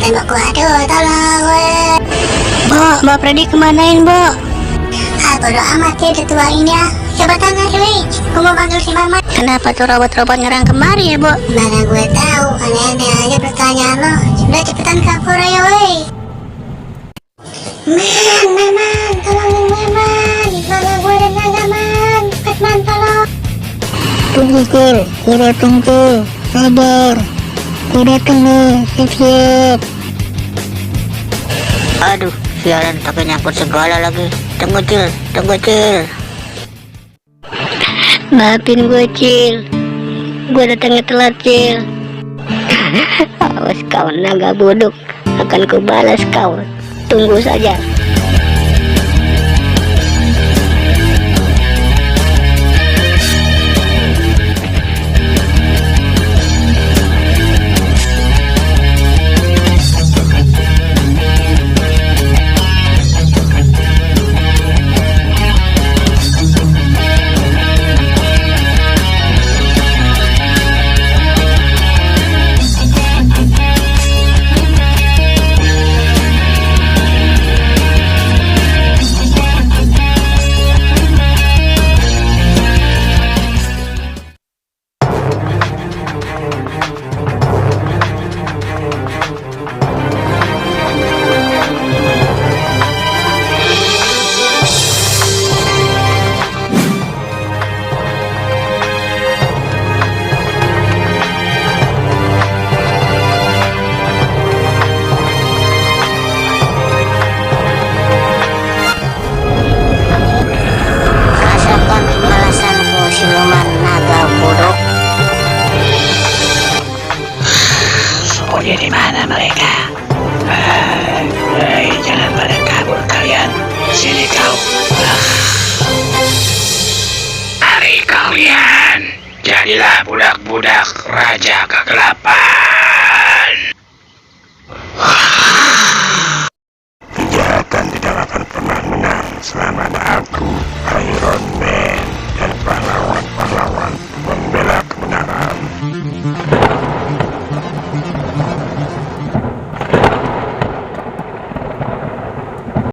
tembak gua, aduh tolong weh. Mbak Freddy kemanain, Mbak? Bodo amat ya tua ini ya. Coba tanya weh, gua mau panggil si Mamat. Kenapa tuh robot-robot nyerang kemari ya, Bu? Mana gue tahu, aneh-aneh aja pertanyaan lo. Sudah cepetan kapur aja weh. Man, tolongin gue man. Mana gue dan naga man. Cepet man, tolong. Tunggu, Cil. Udah tunggu. Sabar. Udah tunggu. Siap. Aduh, sialan pakai nyangkut segala lagi. Tunggu, Cil. Maafin gue, Cil. Gue datangnya telat, Cil. Awas kau naga bodoh. Akan kubalas kau. Tunggu saja. Di mana mereka? Jangan pada kabur kalian. Sini kau. Mari kalian. Jadilah budak-budak Raja Kegelapan.